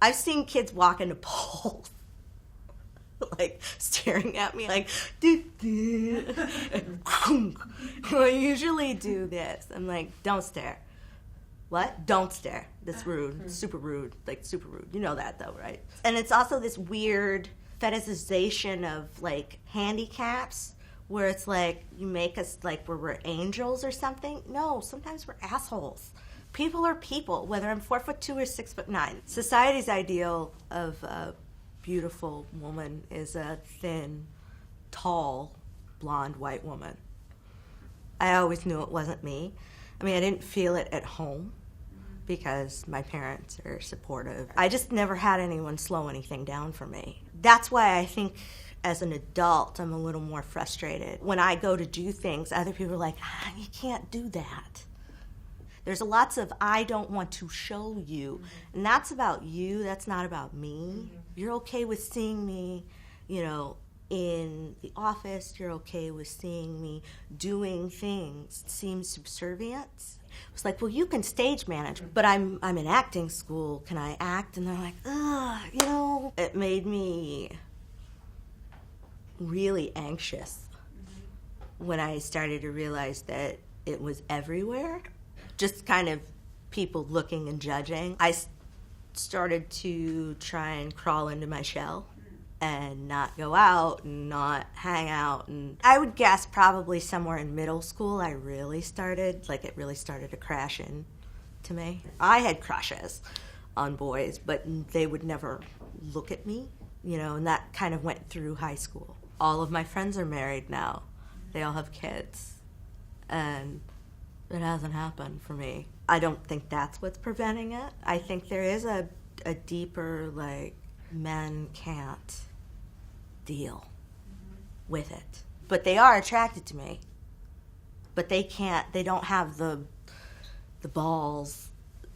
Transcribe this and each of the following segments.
I've seen kids walk into poles, like staring at me, like, I usually do this. I'm like, don't stare. What? Don't stare. That's rude. Super rude. Like, super rude. You know that, though, right? And it's also this weird fetishization of, like, handicaps, where it's like, you make us like we're angels or something. No, sometimes we're assholes. People are people, whether I'm 4'2" or 6'9". Society's ideal of a beautiful woman is a thin, tall, blonde, white woman. I always knew it wasn't me. I mean, I didn't feel it at home because my parents are supportive. I just never had anyone slow anything down for me. That's why I think as an adult, I'm a little more frustrated. When I go to do things, other people are like, you can't do that. There's lots of, I don't want to show you. And that's about you, that's not about me. You're okay with seeing me, you know, in the office. You're okay with seeing me doing things. It seems subservient. It's like, well, you can stage manage, but I'm in acting school. Can I act? And they're like, you know. It made me really anxious when I started to realize that it was everywhere. Just kind of people looking and judging. I started to try and crawl into my shell and not go out and not hang out. And I would guess probably somewhere in middle school it really started to crash in to me. I had crushes on boys, but they would never look at me, you know, and that kind of went through high school. All of my friends are married now. They all have kids. And it hasn't happened for me. I don't think that's what's preventing it. I think there is a deeper, like, men can't deal with it. But they are attracted to me. But they don't have the balls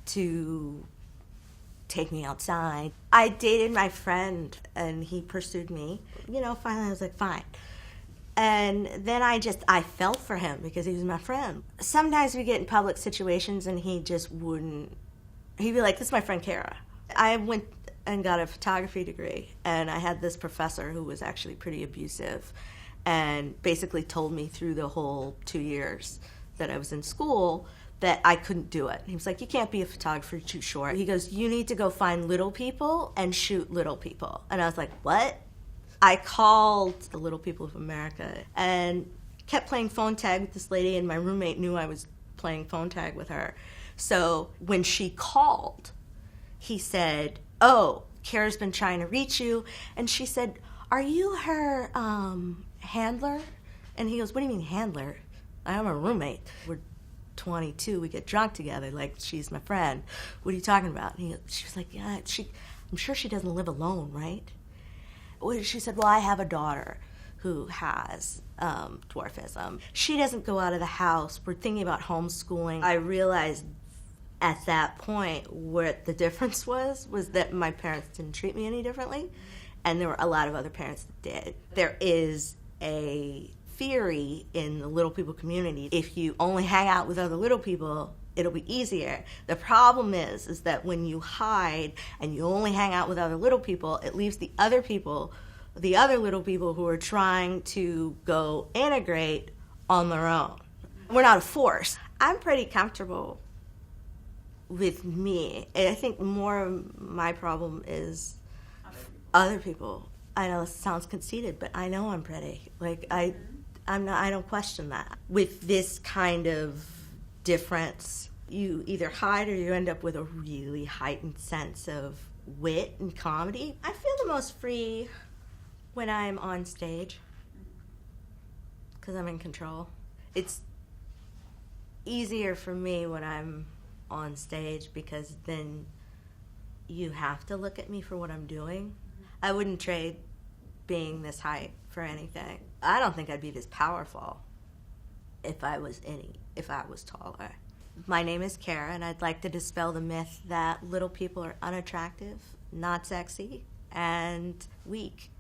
to take me outside. I dated my friend, and he pursued me. You know, finally I was like, fine. And then I fell for him because he was my friend. Sometimes we get in public situations and he just wouldn't, he'd be like, this is my friend Cara. I went and got a photography degree, and I had this professor who was actually pretty abusive and basically told me through the whole 2 years that I was in school that I couldn't do it. He was like, you can't be a photographer, you're too short. He goes, you need to go find little people and shoot little people. And I was like, what? I called the Little People of America and kept playing phone tag with this lady, and my roommate knew I was playing phone tag with her. So when she called, he said, oh, Cara's been trying to reach you. And she said, are you her handler? And he goes, what do you mean handler? I'm a roommate. We're 22, we get drunk together, like she's my friend. What are you talking about? And she was like, yeah, I'm sure she doesn't live alone, right? She said, well, I have a daughter who has dwarfism. She doesn't go out of the house. We're thinking about homeschooling. I realized at that point what the difference was that my parents didn't treat me any differently, and there were a lot of other parents that did. There is a theory in the little people community, if you only hang out with other little people, it'll be easier. The problem is that when you hide and you only hang out with other little people, it leaves the other little people who are trying to go integrate on their own. We're not a force. I'm pretty comfortable with me. I think more of my problem is other people. I know it sounds conceited, but I know I'm pretty. Like, I don't question that. With this kind of difference, you either hide or you end up with a really heightened sense of wit and comedy. I feel the most free when I'm on stage because I'm in control. It's easier for me when I'm on stage because then you have to look at me for what I'm doing. I wouldn't trade being this height for anything. I don't think I'd be this powerful if I was taller. My name is Cara, and I'd like to dispel the myth that little people are unattractive, not sexy, and weak.